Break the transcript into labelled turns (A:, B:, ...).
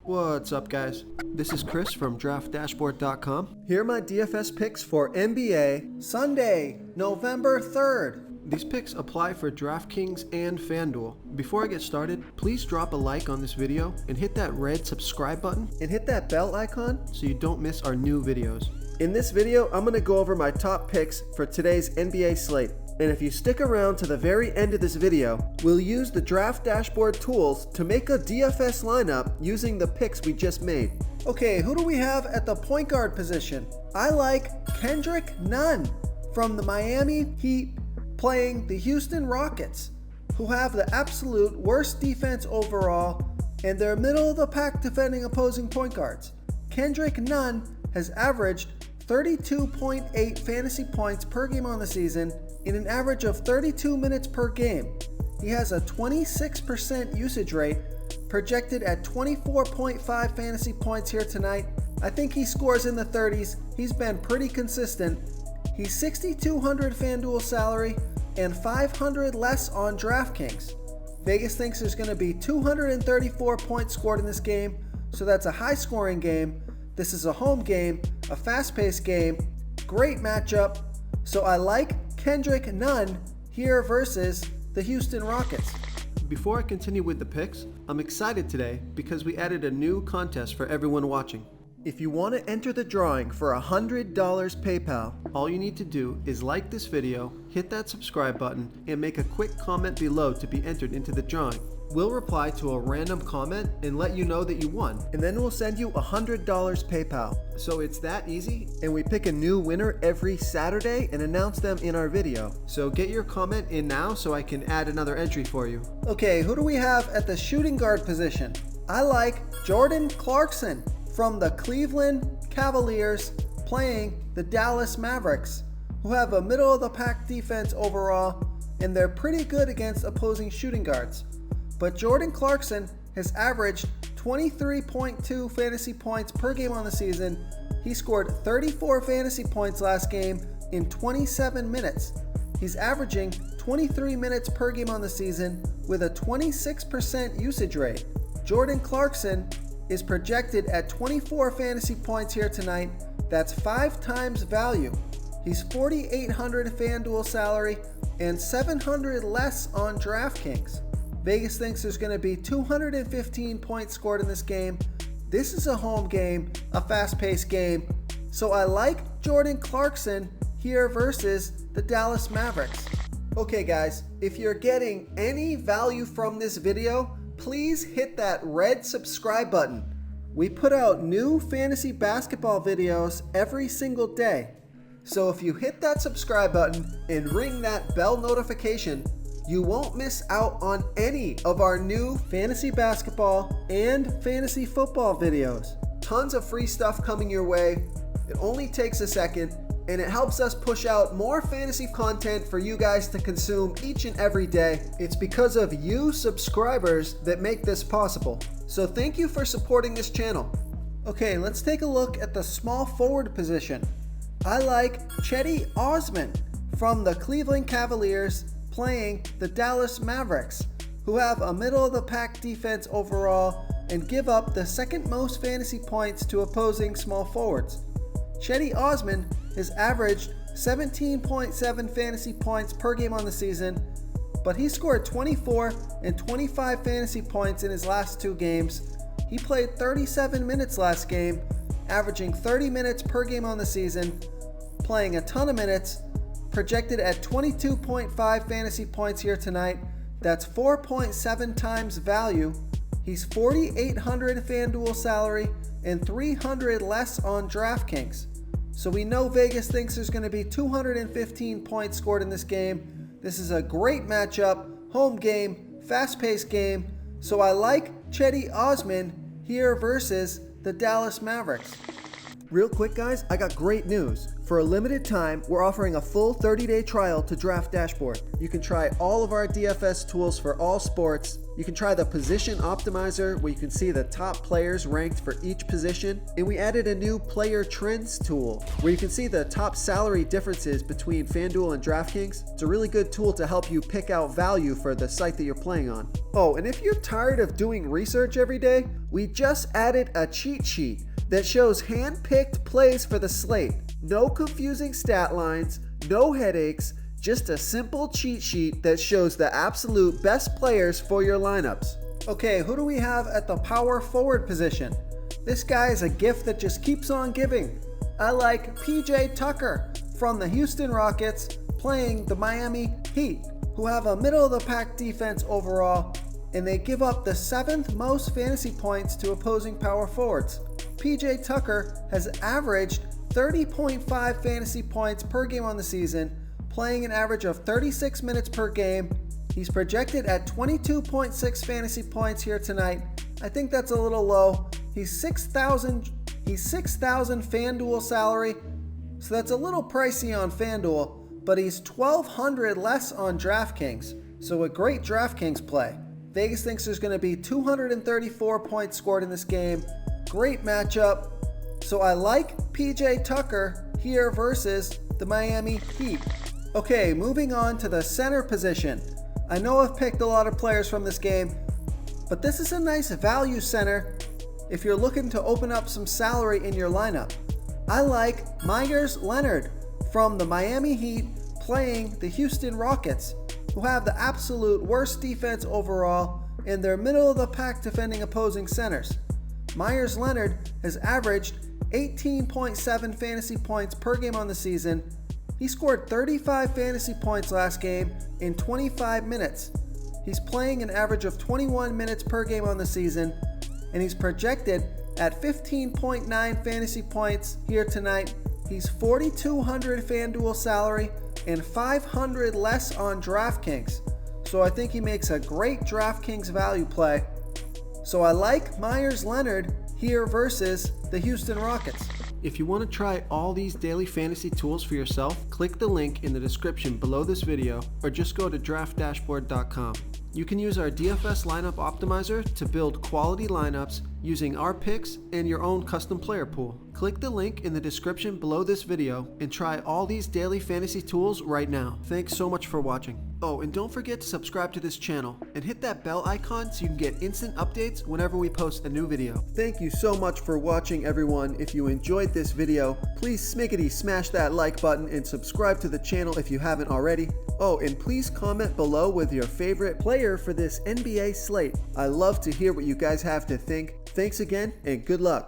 A: What's up, guys? This is Chris from DraftDashboard.com. Here are my DFS picks for NBA Sunday, November 3rd. These picks apply for DraftKings and FanDuel. Before I get started, please drop a like on this video and hit that red subscribe button and hit that bell icon so you don't miss our new videos. In this video, I'm going to go over my top picks for today's NBA slate. And if you stick around to the very end of this video, we'll use the Draft Dashboard tools to make a DFS lineup using the picks we just made. Okay, who do we have at the point guard position? I like Kendrick Nunn from the Miami Heat playing the Houston Rockets, who have the absolute worst defense overall, and they're middle of the pack defending opposing point guards. Kendrick Nunn has averaged 32.8 fantasy points per game on the season in an average of 32 minutes per game. He has a 26% usage rate, projected at 24.5 fantasy points here tonight. I think he scores in the 30s. He's been pretty consistent. He's $6,200 FanDuel salary and $500 less on DraftKings. Vegas thinks there's going to be 234 points scored in this game, so that's a high scoring game. This is a home game, a fast-paced game, great matchup. So I like Kendrick Nunn here versus the Houston Rockets. Before I continue with the picks, I'm excited today because we added a new contest for everyone watching. If you want to enter the drawing for $100 PayPal, all you need to do is like this video, hit that subscribe button, and make a quick comment below to be entered into the drawing. We'll reply to a random comment and let you know that you won, and then we'll send you $100 PayPal. So it's that easy, and we pick a new winner every Saturday and announce them in our video. So get your comment in now so I can add another entry for you. Okay, who do we have at the shooting guard position? I like Jordan Clarkson from the Cleveland Cavaliers playing the Dallas Mavericks, who have a middle of the pack defense overall, and they're pretty good against opposing shooting guards. But Jordan Clarkson has averaged 23.2 fantasy points per game on the season. He scored 34 fantasy points last game in 27 minutes. He's averaging 23 minutes per game on the season with a 26% usage rate. Jordan Clarkson is projected at 24 fantasy points here tonight. That's 5 times value. He's $4,800 FanDuel salary and $700 less on DraftKings. Vegas thinks there's going to be 215 points scored in this game. This is a home game, a fast-paced game. So I like Jordan Clarkson here versus the Dallas Mavericks. Okay guys, if you're getting any value from this video, please hit that red subscribe button. We put out new fantasy basketball videos every single day. So if you hit that subscribe button and ring that bell notification, you won't miss out on any of our new fantasy basketball and fantasy football videos. Tons of free stuff coming your way. It only takes a second, and it helps us push out more fantasy content for you guys to consume each and every day. It's because of you subscribers that make this possible. So thank you for supporting this channel. Okay, let's take a look at the small forward position. I like Cedi Osman from the Cleveland Cavaliers playing the Dallas Mavericks, who have a middle of the pack defense overall and give up the second most fantasy points to opposing small forwards. Cedi Osman has averaged 17.7 fantasy points per game on the season, but he scored 24 and 25 fantasy points in his last 2 games. He played 37 minutes last game, averaging 30 minutes per game on the season, playing a ton of minutes, projected at 22.5 fantasy points here tonight. That's 4.7 times value. He's $4,800 FanDuel salary and $300 less on DraftKings. So we know Vegas thinks there's going to be 215 points scored in this game. This is a great matchup, home game, fast-paced game. So I like Cedi Osman here versus the Dallas Mavericks. Real quick guys, I got great news. For a limited time, we're offering a full 30-day trial to Draft Dashboard. You can try all of our DFS tools for all sports. You can try the position optimizer where you can see the top players ranked for each position. And we added a new player trends tool where you can see the top salary differences between FanDuel and DraftKings. It's a really good tool to help you pick out value for the site that you're playing on. Oh, and if you're tired of doing research every day, we just added a cheat sheet that shows hand-picked plays for the slate. No confusing stat lines, no headaches, just a simple cheat sheet that shows the absolute best players for your lineups. Okay, who do we have at the power forward position? This guy is a gift that just keeps on giving. I like PJ Tucker from the Houston Rockets playing the Miami Heat, who have a middle-of-the-pack defense overall, and they give up the 7th most fantasy points to opposing power forwards. PJ Tucker has averaged 30.5 fantasy points per game on the season, playing an average of 36 minutes per game. He's projected at 22.6 fantasy points here tonight. I think that's a little low. He's 6,000 FanDuel salary, so that's a little pricey on FanDuel, but he's 1,200 less on DraftKings, so a great DraftKings play. Vegas thinks there's going to be 234 points scored in this game. Great matchup. So I like PJ Tucker here versus the Miami Heat. Okay, moving on to the center position. I know I've picked a lot of players from this game, but this is a nice value center if you're looking to open up some salary in your lineup. I like Meyers Leonard from the Miami Heat playing the Houston Rockets, who have the absolute worst defense overall and they're middle of the pack defending opposing centers. Meyers Leonard has averaged 18.7 fantasy points per game on the season. He scored 35 fantasy points last game in 25 minutes. He's playing an average of 21 minutes per game on the season, and he's projected at 15.9 fantasy points here tonight. He's 4,200 FanDuel salary and 500 less on DraftKings. So I think he makes a great DraftKings value play. So I like Meyers Leonard here versus the Houston Rockets. If you want to try all these daily fantasy tools for yourself, click the link in the description below this video or just go to draftdashboard.com. You can use our DFS lineup optimizer to build quality lineups using our picks and your own custom player pool. Click the link in the description below this video and try all these daily fantasy tools right now. Thanks so much for watching. Oh, and don't forget to subscribe to this channel and hit that bell icon so you can get instant updates whenever we post a new video. Thank you so much for watching, everyone. If you enjoyed this video, please smash that like button and subscribe to the channel if you haven't already. Oh, and please comment below with your favorite player for this NBA slate. I love to hear what you guys have to think. Thanks again, and good luck.